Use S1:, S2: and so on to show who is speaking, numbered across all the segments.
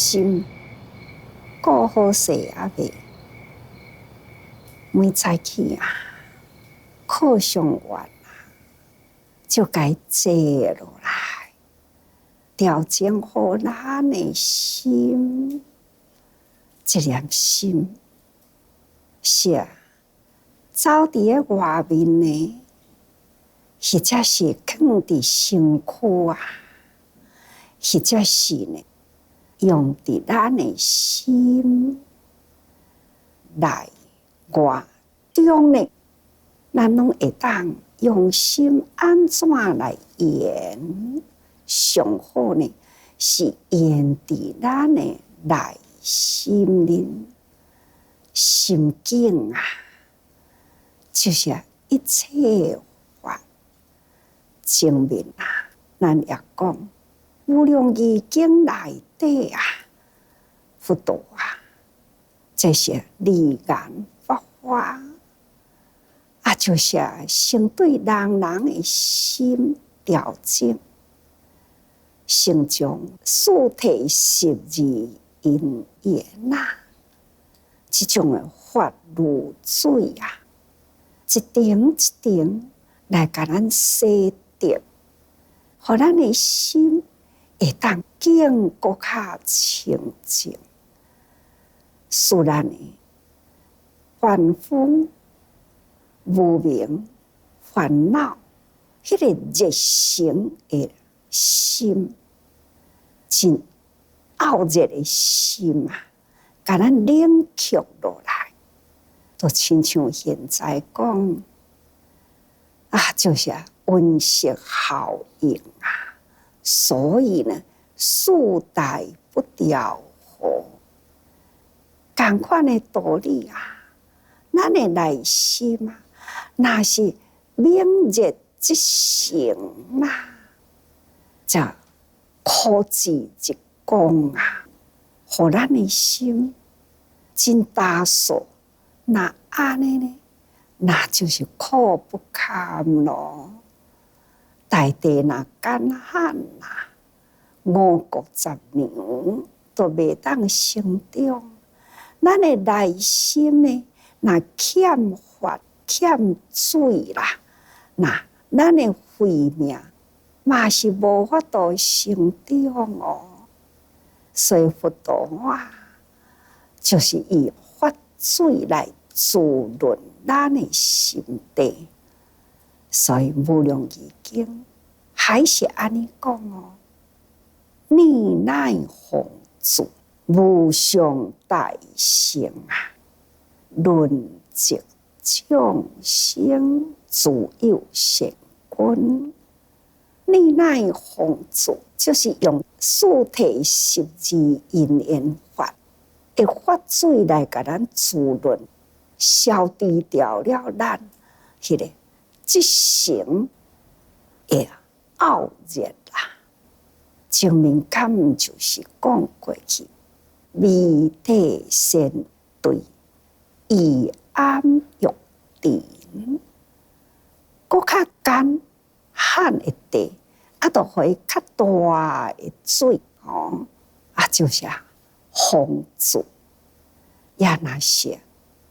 S1: 心过好势啊未？每早起啊，课上完啊，就该坐落来，调整好咱的心，这颗心是走伫个外面呢，或者是放伫身躯啊，或者是呢，用伫咱的心来外中呢，咱拢会当用心安怎来演？上好呢，是演伫咱的内心里，心境啊，就是一切法前面啊，咱也讲无量义经内底啊，佛陀啊，这些利言法华啊，就是先对人的心调整，先将四体12因缘啊，这种的法如水啊，一点一点来甲咱洗涤，互咱的心会当更搁较清净，使咱的凡夫无明烦恼，迄个热诚的心，真傲热的心啊，甲咱冷却落来，就亲像现在讲啊，就是温室效应啊，所以呢，四大不调和，同款的道理啊，咱的内心啊，若是明热即成啊，就可知一讲啊，互咱的心真打扫。那安尼呢？那就是苦不堪咯。大地若干旱啊，5穀10年都袂当成长。咱的内心呢，若欠法欠水啦，那咱的慧命嘛是无法度成长哦。所以佛陀啊，就是以法水来滋润咱的心地。所以无量义经还是安尼讲哦，逆乃弘主，无上大乘啊，论迹众生自有善根。逆乃弘主就是用四体12因缘法的法水来甲咱滋润，消除掉了咱迄个即成的傲热啦。前面敢就是讲过去，未体先对，以安玉田，搁较干旱的地，啊，就互伊较大的水哦，啊，就是洪水。也若是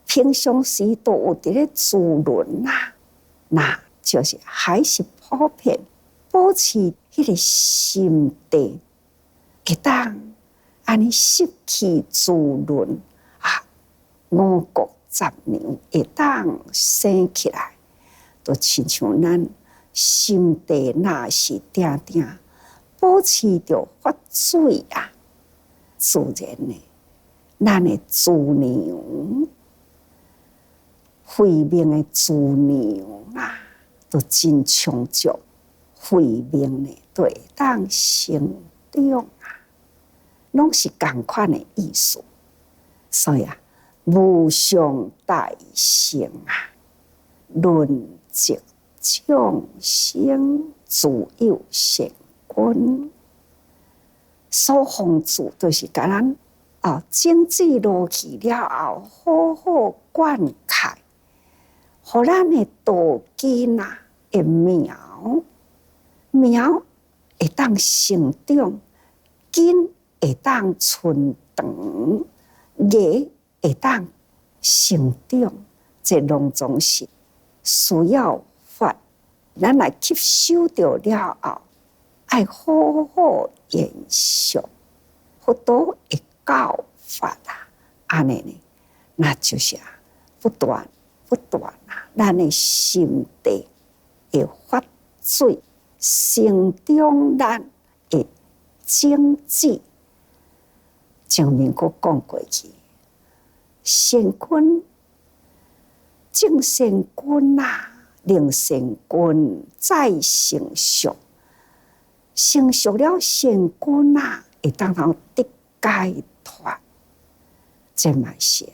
S1: 平常时都有伫咧滋润啦，那就是还是普遍保持迄个心地，会当安尼湿气滋润啊，5穀10年会当生起来，就亲像咱心地若是定定保持着法水啊，自然呢，咱的资粮，慧命的资粮啊，都真充足，慧命呢，都会当成长啊，拢是同款的意思。所以啊，无上大乘啊，论迹众生自有善根。所弘主就是甲咱种子落去了后，好好灌溉，互咱的道根啊的苗会当成长，根会会当存长，业会当成长，这拢总是需要法，咱来吸收到了后，爱好好延续，佛陀的教法啊，安尼呢，那就是不断咱的心地会发水，成长咱的经济。前面我讲过去，善根、正善根啊，令善根再成熟，成熟了善根啊，会当到得解脱。这嘛是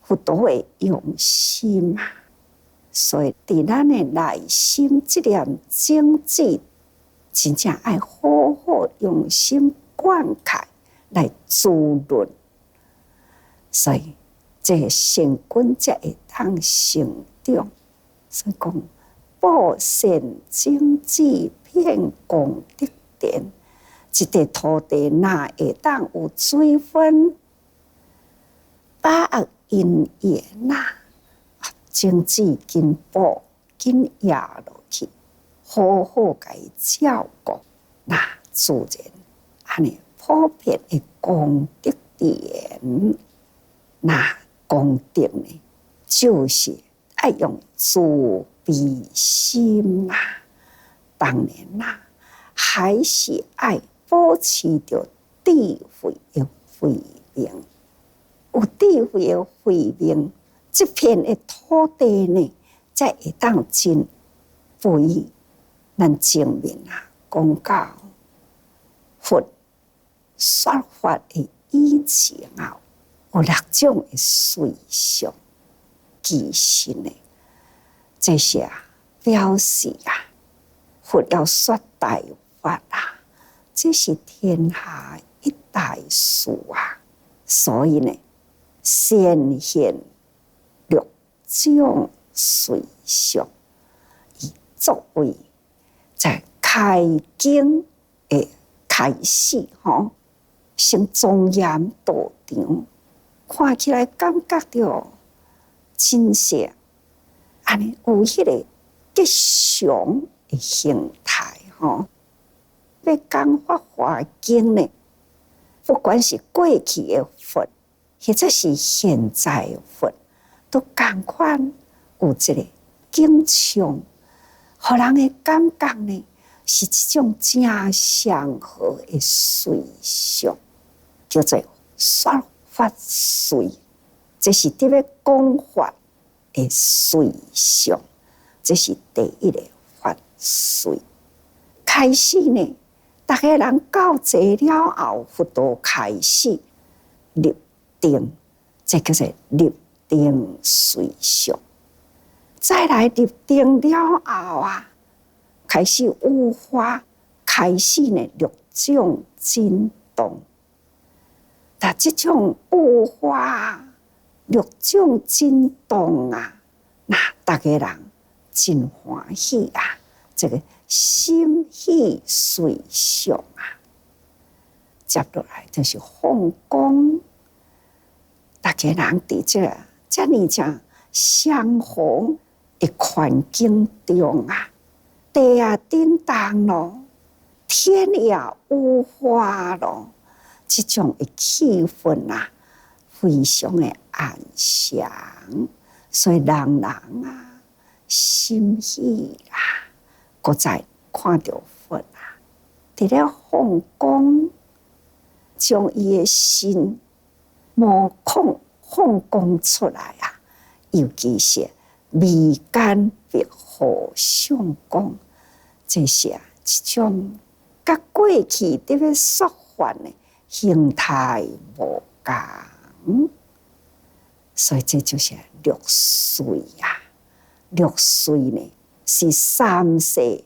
S1: 佛陀的用心啊，所以伫咱的内心这念经济，真正爱好好用心灌溉来滋润，所以这善根才会当成长。所以讲，报善经济遍功德田，一块土地哪会当有水分？把握因缘呐，经济紧补紧压落去，好好甲伊照顾，那自然安尼普遍的功德田，那功德呢，就是爱用慈悲心啊。当然啦，还是爱保持着智慧的慧命。有智慧的慧命，这片的土地呢，才会当真富裕。咱前面讲到佛说法的以前有6种的随想，其实呢，这些表示佛要说大法这是天下一大事所以呢，先现6种随想，以作为在开经的开始先庄严道场，看起来感觉到真实，安尼有迄个吉祥的形态要讲法华经呢，不管是过去的佛，或者是现在的佛，都同款有一个景象，互人的感觉呢，是一种正祥和的随想，叫做说法随。这是伫咧讲法的随想，这是第一个法随。开始呢，大家人到齐了后，佛陀开始立定，这叫做立定随想。再来立定了后开始有法，开始呢6种震动。但这种有法6种震动那大家人真欢喜这个心喜随想接落来就是放光，大家人伫这么正相逢的环境中地也震动咯，天也有花咯，这种的气氛非常的安详，所以人心喜搁再看到佛伫咧放光，将伊的心无空放光出来尤其是眉间白毫相光，这是一种甲过去伫咧说法的形态无同，所以这就是6随6随呢，是3世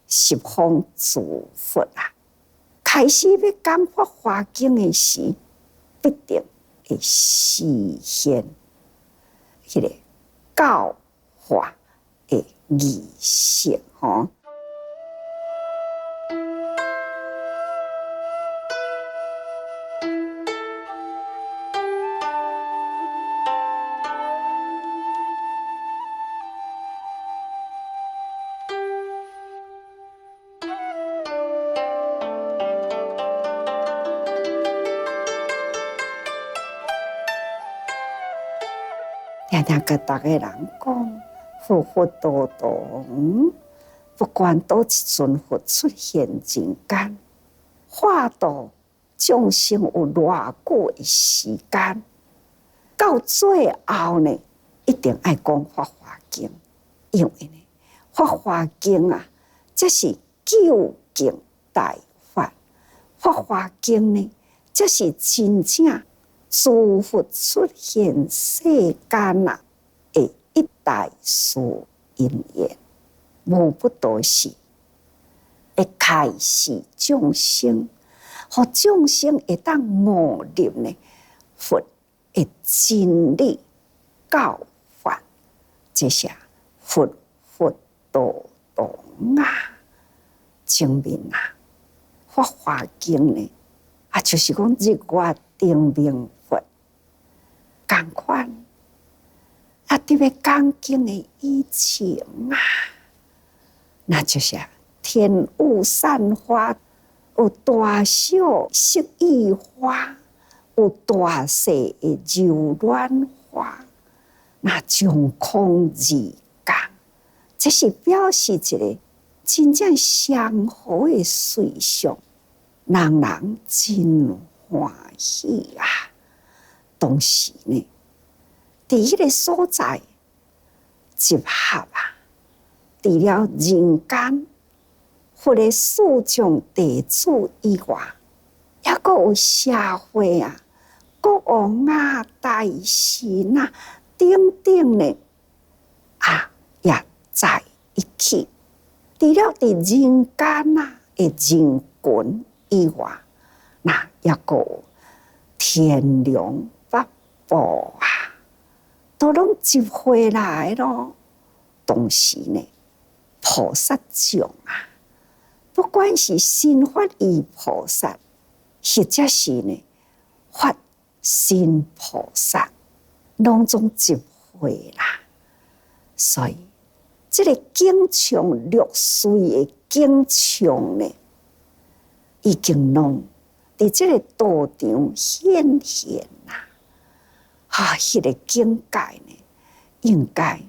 S1: 十方诸佛开始要讲法华经的时，必定会实现迄个教化的仪式也跟大家人讲，佛佛道道，不管多一尊佛出现人间，化度众生有偌久的时间，到最后呢，一定爱讲《法华经》，因为呢，《法华经》啊，这是究竟大法，《法华经》呢，这是真正诸佛出现世间啊的一大事因缘，无不都是会开示众生，互众生会当悟入呢佛的真理教法，这些佛佛道道啊，证明啊，《法华经》呢，啊，就是讲日月定明佛，同款啊，伫咧讲经的以前啊，那就是天雾散花，有大小色异花，有大细的柔软花，那众空而讲，这是表示一个真正祥和的瑞相，人人真欢喜啊！当时呢，伫迄个所在集合啊，除了人间佛的四众弟子以外，还阁有社会啊、国王啊、大臣啊等等呢啊，也在一起。除了伫人间啊的人群以外，那还阁有天龙八部啊，都拢集回来咯。当时呢，菩萨众啊，不管是心法义菩萨，或者是呢法身菩萨，拢总集会啦。所以，这个经藏六岁的经藏呢，已经拢伫这个道场显现啦。啊，迄个境界呢，应该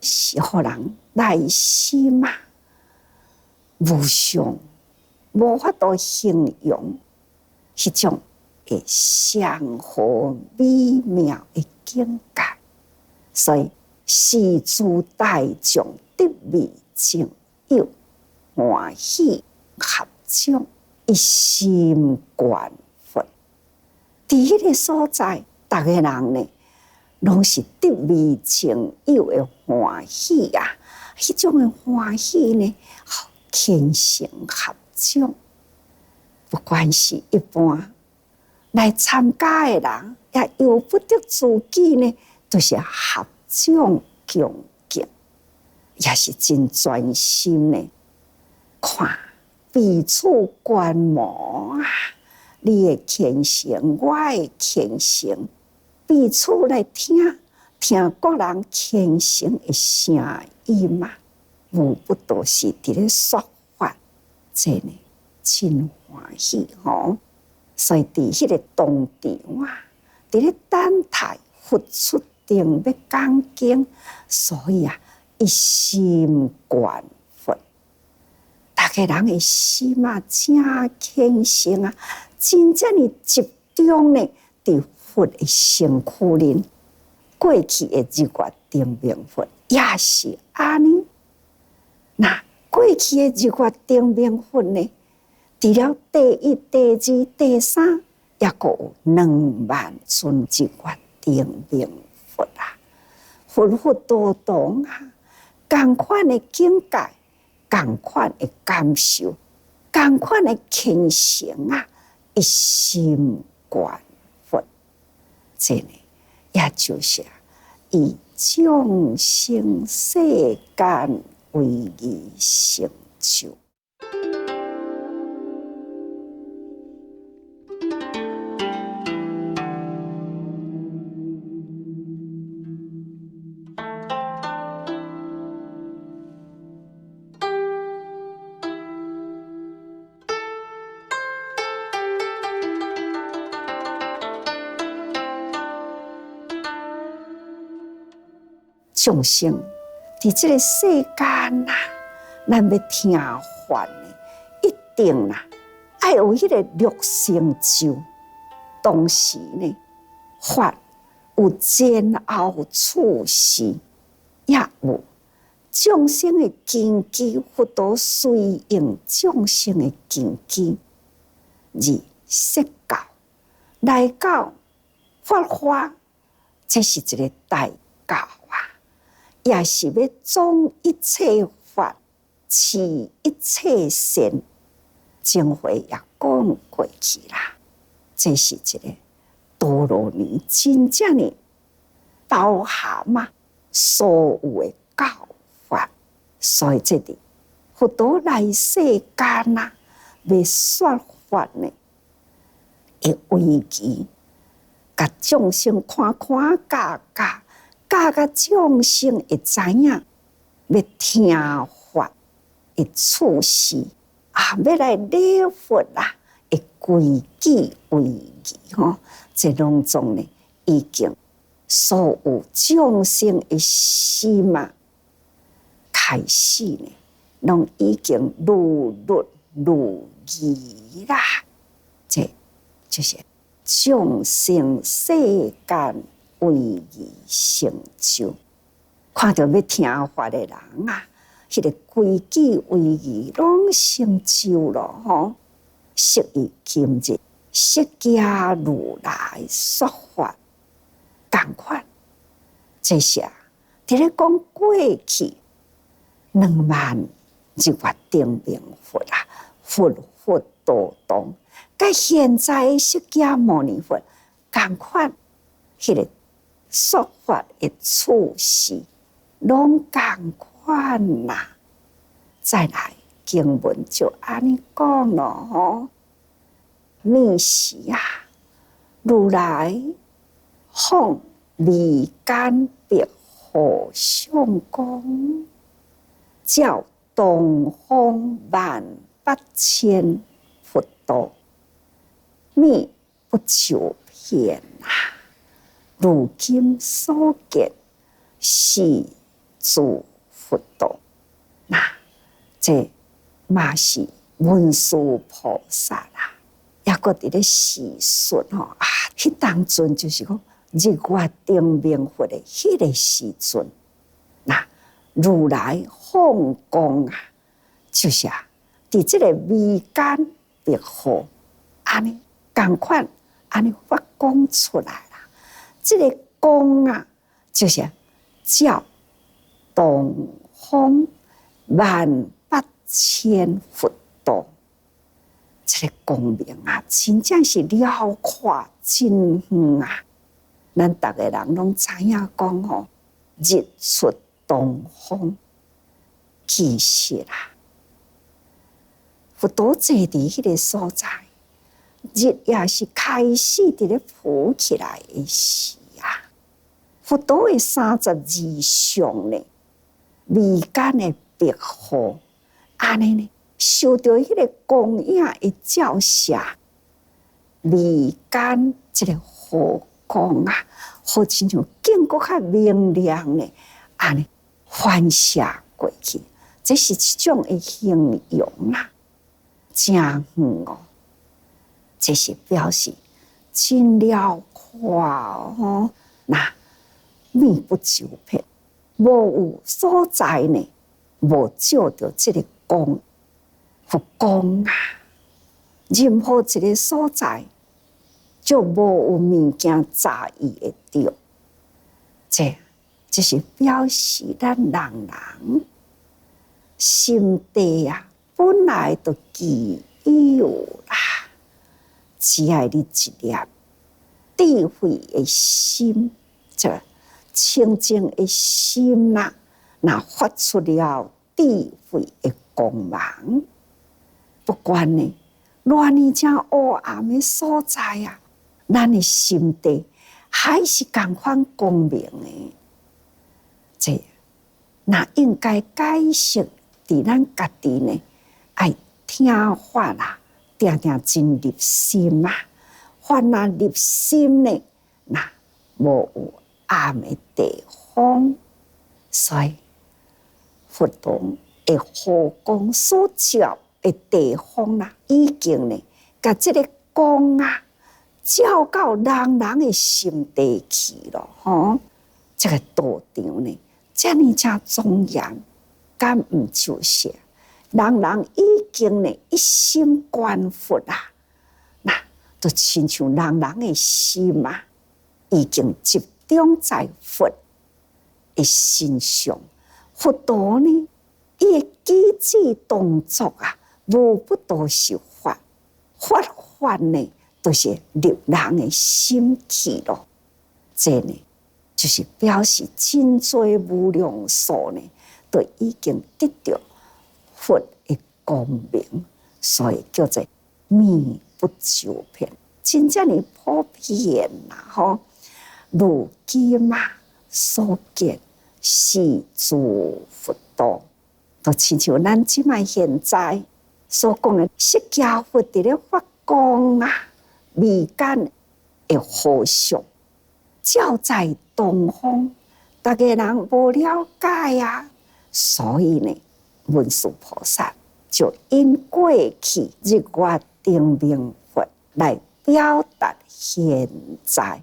S1: 是互人内心啊，无上无法度形容迄种的祥和美妙的境界。所以，世诸大众得未曾有，欢喜合掌，一心观佛。伫迄个所在，逐个人呢，拢是得未曾有的欢喜啊！迄种的欢喜呢，虔诚合掌。不管是一般来参加的人，也由不得自己呢，都是合掌恭敬，也是真专心呢，看彼此观摩啊！你的虔诚，我的虔诚，彼此来听各人虔诚的声音嘛，无不都是伫咧说法，这呢真欢喜吼！所以伫迄个当场啊，伫咧等待佛出定要讲经，所以啊，一心观佛，大家人的心啊，真虔诚啊，真正的集中呢，伫佛的身躯里。过去的日月定明佛也是安尼。那过去的日月定明佛呢，除了第一、第二、第三，也阁有2万尊日月定明佛啊！佛佛道道啊，同款的境界，同款的感受，同款的虔诚啊，一心观佛，这呢，也就是以众生世间为义成就。众生伫这个世间啊，咱要听法呢，一定啦，爱有迄个六成就。当时呢，法有前后处事，也有众生的根基，佛陀随应众生的根基，而说教来教法华，这是一个大教啊，也是要种一切法，持一切善。前回也讲过去啦，这是一个多罗尼真正的包含嘛所有的教法，所以这里佛陀来世间啊，要说法呢，会危机，甲众生看教众生会知影，要听法会处事啊，要来礼佛啦，会规矩为义吼，这拢总呢已经所有众生的心啊，开始呢，拢已经如律如仪啦，这就是众生世间为义成就。看到要听法的人啊，迄个规矩为义拢成就了吼。昔以今日，释迦如来说法，同款。这些伫咧讲过去20000日月定明佛啦，佛度动，甲现在释迦牟尼佛同款，迄个说法的处事拢同款啦。再来经文就安尼讲咯吼，那时啊，如来奉眉间白和尚讲，照东方18000佛道，密不求遍啊！如今所见是诸佛道，那这嘛是文殊菩萨啦，也搁伫咧细说吼啊！迄当阵就是讲日月定明佛的迄个时阵，那如来放光啊，就是啊，伫这个眉间白毫安尼同款安尼发光出来啦。这个光啊，就是照东方18000佛道，这个光明啊，真正是辽阔真远啊！咱逐个人拢知影讲吼，日出东方，其实啊，佛陀坐伫迄个所在，日也是开始伫咧浮起来的时啊。佛陀的32相呢，眉间的白毫，安尼呢，受到迄个光影的照射，眉间这个毫光啊，好亲像更搁较明亮呢，安尼反射过去，这是一种的形容啦，真远哦。这是表示真辽阔哦，那密不求遍，无有所在呢，无照到这个光，佛光啊，任何一个所在，就无有物件在意会着。这是表示咱人人心地啊，本来就具有啦。只爱你一粒智慧的心，这清净的心呐，那发出了智慧的光芒。不管呢，偌呢正黑暗的所在啊，咱的心地还是同款光明的。这那应该解释伫咱家己呢，爱听话啦。定定真入心啊！凡若入心呢，那无有暗的地方，所以佛陀的护光所照的地方啦，已经呢，甲这个光啊，照到人人的心底去了，吼！这个道场呢，这么正庄严，敢唔就是人人已经呢一心观佛啦？那就亲像人人的心啊，已经集中在佛的身上。佛陀呢，伊的机智动作啊，无不都是法，法呢，都是入人的心去咯。这呢，就是表示真多无量数呢，都已经得到佛的光明，所以叫做密不周遍，真正的普遍啦，吼！如今啊，所见是诸佛道，都亲像咱即卖现在所讲的释迦佛伫咧发光啊，眉间的和尚照在东方，大家人无了解啊，所以呢，文殊菩萨就因过去日月定明佛来表达现在。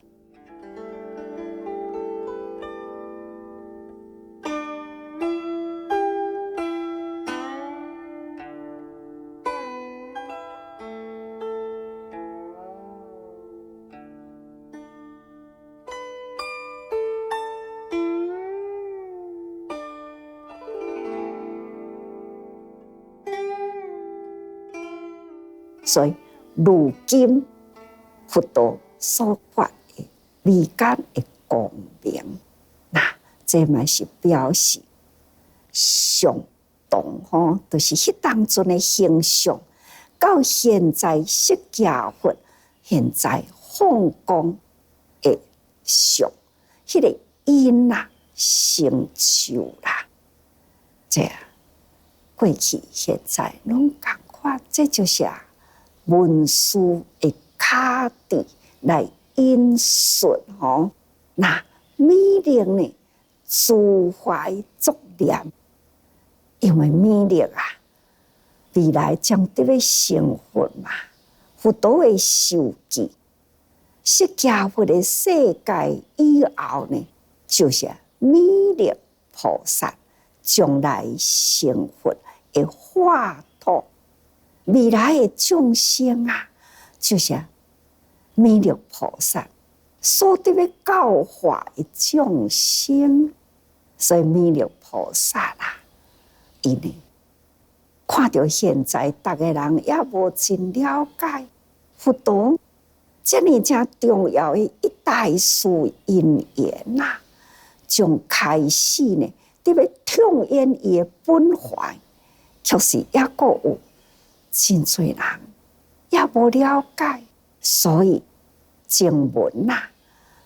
S1: 所以，如今佛陀所发的眉间的光明，那这嘛是表示上动吼，就是迄当阵的形象，到现在释迦佛现在放光的上，迄个因啊成就啦，这过去现在拢共款，这就是文殊的脚底来引述吼，那密令呢，自怀作念，因为密令啊，未来将得要成佛嘛，佛陀的受记，释迦佛的世界以后呢，就是密令菩萨将来成佛的化土。未来的众生啊，就是弥勒菩萨所得要教化的众生，所以弥勒菩萨啦，伊呢看到现在大家人也无真了解佛陀这么正重要的一大事因缘呐，从开始呢，得要痛演伊的本怀，确实也个有。真多人也无了解，所以经文呐，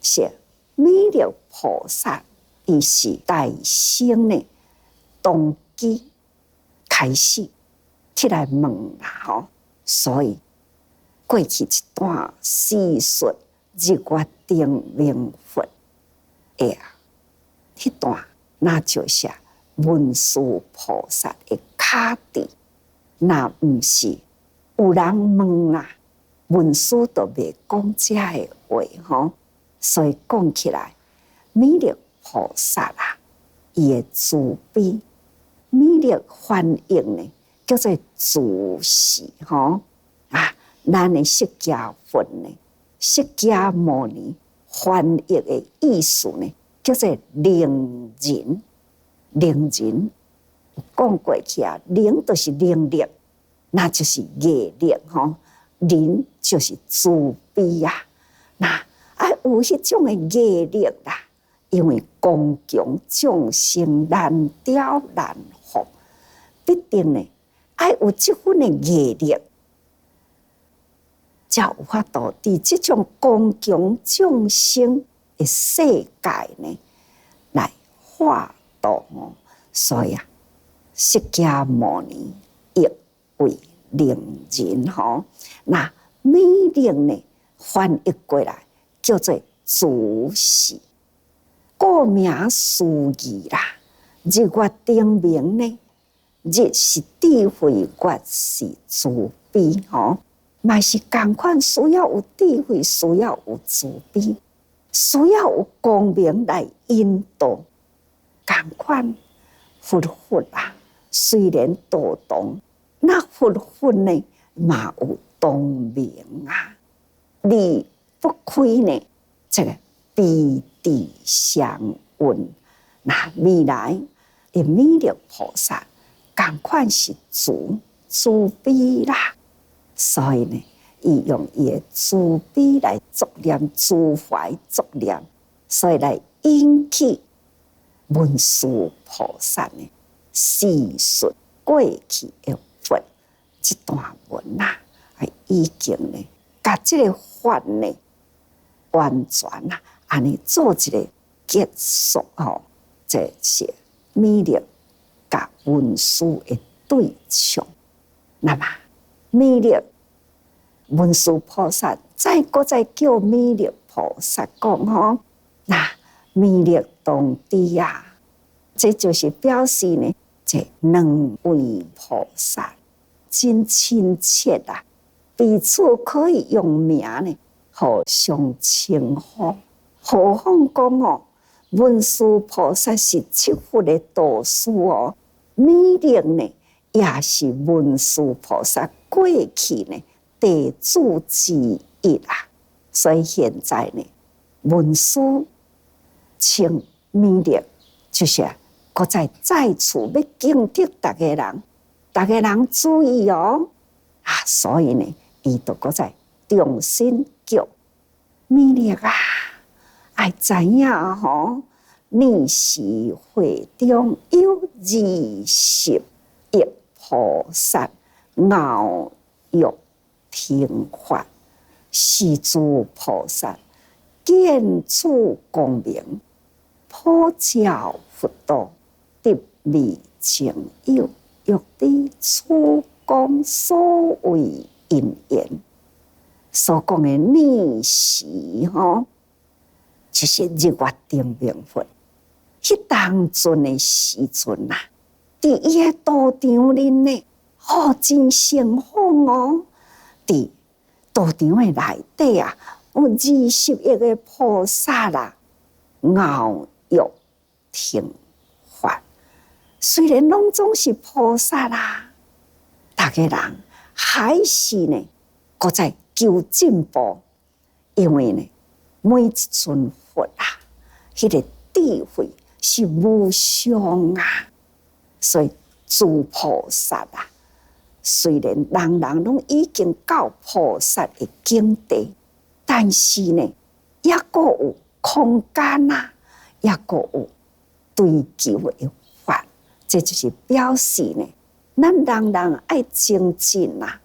S1: 是弥勒菩萨伊是大生的动机开始起来问啦吼，所以过去一段叙述日月定明佛的迄段，那就是文殊菩萨的脚底。那毋是有人问啊，文殊都未讲这个话吼，所以讲起来，弥勒菩萨啊，伊的慈悲，弥勒翻译呢叫做自是吼啊，咱的释迦佛呢，释迦牟尼翻译的意思呢叫做灵人，灵人。讲过去啊，灵就是灵力，那就是业力吼。灵就是慈悲啊，那有迄种的业力啦，因为公共众生难调难服，必定呢有这份的业力，才有法度伫这种公共众生的世界呢来化度哦。所以释迦牟尼亦为灵人吼，那密令呢翻译过来叫做自是，顾名思义啦，日月丁明呢，日是智慧，月是慈悲，嘛是同款，需要有智慧，需要有慈悲，需要有光明来引导。同款，佛法啊，虽然道同，那佛法呢嘛有同名啊，离不开呢这个彼地相应。那未来的弥勒菩萨，同款是慈悲啦。所以呢，伊用伊的慈悲来作念，慈怀作念，所以来引起文殊菩萨呢细述过去的佛这段文啊，已经呢，把这个法呢完全啊，安尼做一个结束这是弥勒甲文殊的对象。那么弥勒文殊菩萨再叫弥勒菩萨讲那弥勒同知啊，这就是表示呢，这两位菩萨真亲切啊，彼此可以用名呢互相称呼。何况讲文殊菩萨是七佛的导师弥勒呢也是文殊菩萨过去呢弟子之一啊。所以现在呢，文殊请弥勒，就是搁再次要警惕大家人注意所以呢，伊就搁再重新叫弥勒啊，爱知影你是会中有21菩萨傲欲听法，是诸菩萨见此光明，普照佛道，得未曾有，欲知此光所谓因缘。所讲的逆时就是日月丁明佛。迄当阵的时阵啊，伫伊个道场里呢，真盛况伫道场的内底啊，有21个菩萨啦，傲欲听法。虽然拢总是菩萨啦，大家人还是呢，搁在求进步，因为呢，每一尊佛啊，迄个智慧是无上啊，所以诸菩萨啊，虽然人人拢已经到菩萨的境地，但是呢，也阁有空间啊，也阁有追求的法。这就是表示呢，咱人人爱精进啊，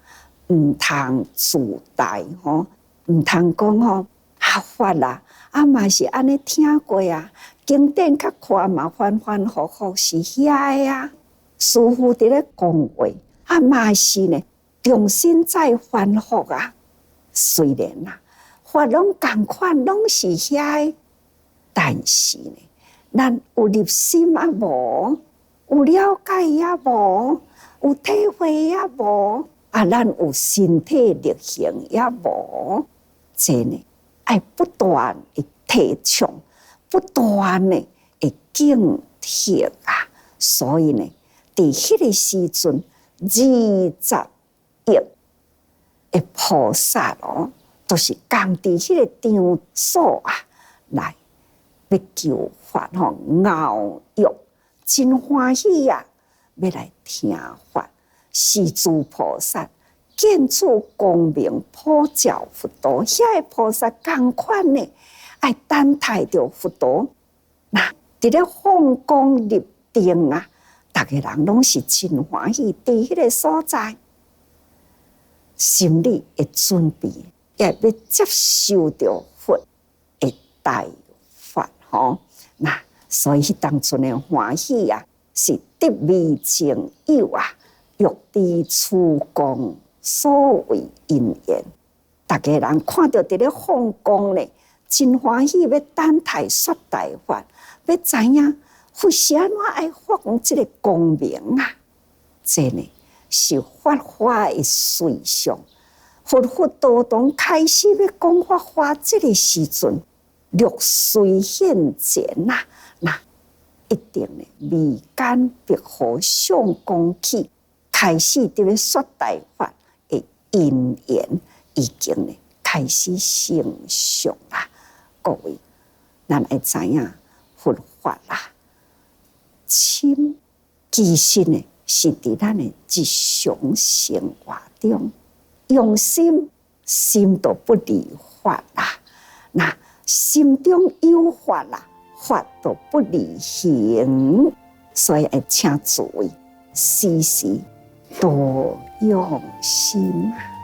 S1: 唔通自大唔通讲法啦，嘛是安尼听过啊。经典较看嘛，反反复复是遐个啊。师父伫咧讲话，嘛是呢，重新再反复啊。虽然法拢同款，拢是遐个，但是呢，咱有入心无，有了解也无，有体会也无，咱有身体力行也无，这呢，爱不断的提倡。不断的警惕啊，所以呢，伫迄个时阵，21的菩萨都是共伫迄个场所啊，来要求法傲欲真欢喜啊，要来听法。是诸菩萨见此光明，普照佛道，遐个菩萨同款呢。爱等待着佛道，伫咧放光入定啊，大家人拢是真欢喜，伫迄个所在，心里会准备，也要接受着佛的大法所以当阵的欢喜啊，是得未曾有啊，欲知此光所谓因缘。大家人看到伫咧放光咧。真欢喜要等待说大法，要知影佛是安怎爱发光这个光明啊？这呢是法华的随想。佛佛道堂开始要讲法华这个时阵，六随现前呐，那一定呢未间别合相讲起，开始就要说大法的因缘已经呢开始成熟啦。各位，咱要知影佛法啦，深其实呢是伫咱的日常生活中。用心，心都不离法啦。那心中有法啦，法都不离行。所以要请诸位时时多用心啊。